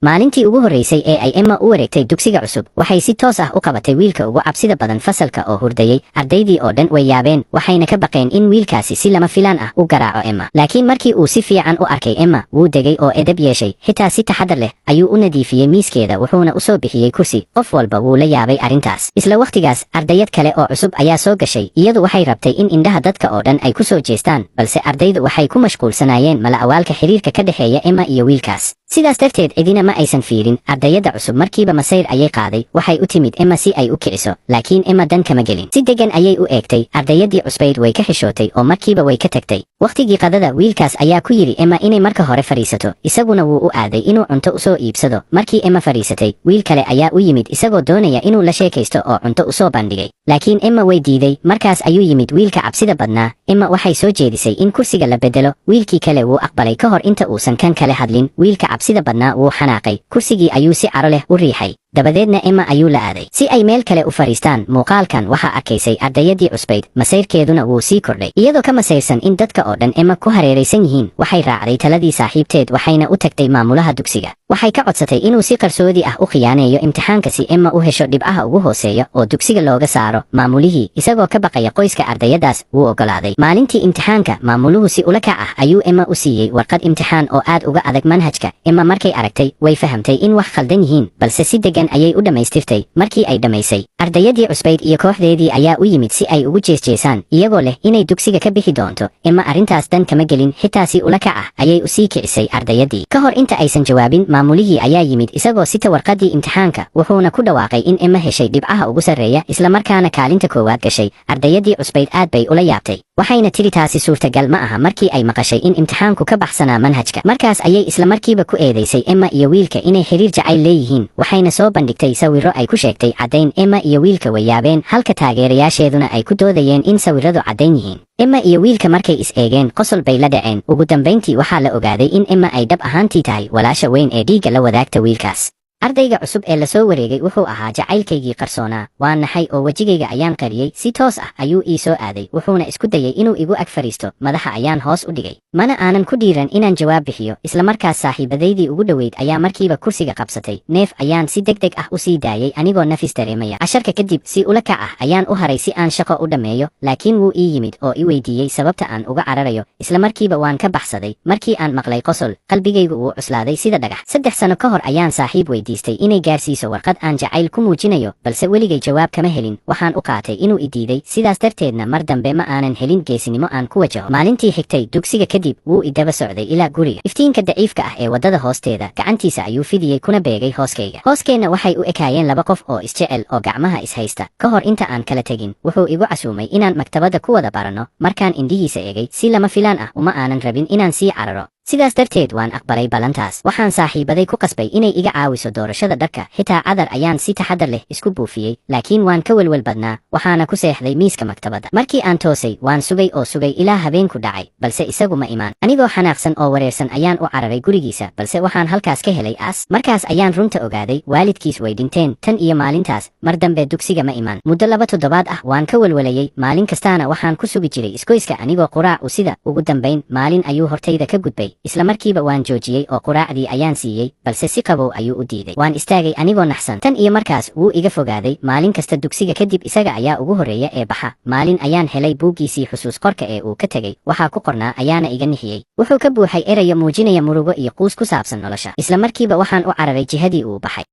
maalintii ugu horeysay ee ay Emma u wareegtay dugsiga cusub waxay si toos ah u qabatay wiilka ugu cabsida badan fasalka oo hurdayay. Ardaydii oo dhan way yaabeen waxayna ka baqeen in wiilkaasi si lama filaan ah u garaaco Emma. Laakiin markii uu si fiican u arkay Emma, wuu degay oo edeb yeeshay, xitaa si taxadar leh ayuu u nadiifiyey miiskeeda wuxuuna u soo bixiyey kursi. Qof walba wuu la yaabay arrintaas. Isla waqtigaas ardayad kale oo cusub ayaa soo gashay. Iyadu waxay rabtay in indhaha dadka oo dhan ay ku soo jeestaan, balse ardaydu waxay ku mashquulsanaayeen mala-awaalka xiriirka ka dhexeeya Emma iyo wiilkaas. Sidaas darteed cidina ma aysan fiirin. Ardayada cusub markiiba masayr ayay qaaday. Waxay u timid Emma si ay u kiciso, laakiin Emma dan kama gelin. Si degan ayay u eegtay. Ardayadii cusbayd way ka xishootay oo markiiba way ka tagtay. Waqtigii qadada wiilkaas ayaa ku yiri Emma inay marka hore fariisato, isaguna wuu u aaday inuu cunto u soo iibsado. Markii Emma fariisatay, wiil kale ayaa u yimid isagoo doonaya inuu la sheekaysto oo cunto u soo bandhigay. Laakiin Emma way diiday. Markaas ayuu yimid wiilka cabsida badnaa. Emma waxay soo jeedisay in kursiga la bedelo. Wiilkii kale wuu aqbalay ka hor inta uusan kan kale hadlin. Wiilka cabsida badnaa wuu xanaaqay. Kursigii ayuu si caro leh u riixay. Dabadeedna Emma ayuu la aaday si ay meel kale u fariistaan. Muuqaalkan waxaa arkaysay ardayadii cusbayd, masayrkeeduna wuu sii kordhay. Iyadoo ka masayrsan in dadka oo dhan Emma ku hareeraysan yihiin, waxay raacday taladii saaxiibteed waxayna u tagtay maamulaha dugsiga. Waxay ka codsatay inuu si qarsoodi ah u khiyaaneeyo imtixaanka si Emma u hesho dhibcaha ugu hooseeya oo dugsiga looga saaro. Maamulihii, isagoo ka baqaya qoyska ardayadaas, wuu oggolaaday. Maalintii imtixaanka, maamuluhu si ula kac ah ayuu Emma u siiyey warqad imtixaan oo aad uga adag manhajka. Emma markay aragtay, way fahamtay in wax khaldan yihiin, balse si degan ayay u dhamaystirtay. Markii ay dhamaysay, ardayadii cusbayd iyo kooxdeedii ayaa u yimid si ay ugu jeesjeesaan, iyagoo leh inay dugsiga ka bixi doonto. Emma arrintaas dan kama gelin, xitaa si ula kac ah ayay u sii kicisay ardayadii. Ka hor inta aysan jawaabin, maamulihii ayaa yimid isagoo sita warqadii imtixaanka, wuxuuna ku dhawaaqay in Emma heshay dhibcaha ugu sarreeya isla markaana kaalinta koowaad gashay. Ardayadii cusbayd aad bay ula yaabtay, waxayna tiri taasi suurtagal ma aha. Markii ay maqashay in imtixaanku ka baxsanaa manhajka, markaas ayay isla markiiba ku eedeysay Emma iyo wiilka inay xiriir jacayl leeyihiin, waxayna soo bandhigtay sawirro ay ku sheegtay caddayn. Emma iyo wiilka way yaabeen, halka taageerayaasheeduna ay ku doodayeen in sawirradu caddayn yihiin. Emma iyo wiilka markay is eegeen, qosol bay la dhaceen. Ugu dambayntii waxaa la ogaaday in Emma ay dhab ahaantii tahay walaasha weyn ee dhiigga la wadaagta wiilkaas. Ardayga cusub ee la soo wareegay wuxuu ahaa jacaylkaygii qarsoonaa. Waan naxay oo wejigayga ayaan qariyey. Si toos ah ayuu ii soo aaday, wuxuuna isku dayay inuu igu ag fariisto. Madaxa ayaan hoos u dhigay, mana aanan ku dhiiran inaan jawaab bixiyo. Isla markaas saaxiibadaydii ugu dhoweyd ayaa markiiba kursiga qabsatay. Neef ayaan si degdeg ah u sii daayay anigoo nafis dareemaya. Casharka kadib, si ula kac ah ayaan u haray si aan shaqo u dhammeeyo, laakiin wuu ii yimid oo i weydiiyey sababta aan uga cararayo. Isla markiiba waan ka baxsaday. Markii aan maqlay qosol, qalbigaygu wuu cuslaaday sida dhagax. 3 sano ka hor ayaan saaxiib weydiistay inay gaarsiiso warqad aan jacayl ku muujinayo, balse weligay jawaab kama helin. Waxaan u qaatay inuu i diiday, sidaas darteedna mar dambe ma aanan helin geesinimo aan ku wajaho. Maalintii xigtay dugsiga kadib, wuu i daba socday ilaa guriga. Iftiinka daciifka ah ee waddada hoosteeda, gacantiisa ayuu fidiyey kuna beegay hooskayga. Hooskeenna waxay u ekaayeen laba qof oo isjecel oo gacmaha is haysta. Ka hor inta aan kala tegin, wuxuu igu casuumay inaan maktabadda ku wada baranno. Markaan indhihiisa eegay, si lama filaan ah uma aanan rabin inaan sii cararo. Sidaas darteed waan aqbalay ballantaas. Waxaan saaxiibaday ku qasbay inay iga caawiso doorashada dharka, xitaa cadar ayaan si taxadar leh isku buufiyey, laakiin waan ka welwel badnaa. Waxaana ku seexday miiska maktabadda. Markii aan toosay, waan sugay oo sugay ilaa habeenku dhacay, balse isagu ma imaan. Anigoo xanaaqsan oo wareersan ayaan u cararay gurigiisa, balse waxaan halkaas ka helay aas. Markaas ayaan runta ogaaday, waalidkiis way dhinteen. Tan iyo maalintaas, mar dambe dugsiga ma imaan. Muddo 2 toddobaad ah waan ka welwelayay. Maalin kastaana waxaan ku sugi jiray iskoyska anigoo quraac u sida. Ugu dambayn, maalin ayuu hortayda ka gudbay. Isla markiiba waan joojiyey oo quraacdii ayaan siiyey, balse si qabow ayuu u diiday. Waan istaagay anigoo naxsan. Tan iyo markaas wuu iga fogaaday. Maalin kasta dugsiga kadib isaga ayaa ugu horeeya ee baxa. Maalin ayaan helay buuggiisii xusuus qorka ee uu ka tegey. Waxaa ku qornaa ayaana iga nixiyey. Wuxuu ka buuxay erayo muujinaya murugo iyo quus ku saabsan nolosha. Isla markiiba waxaan u cararay jihadii uu baxay.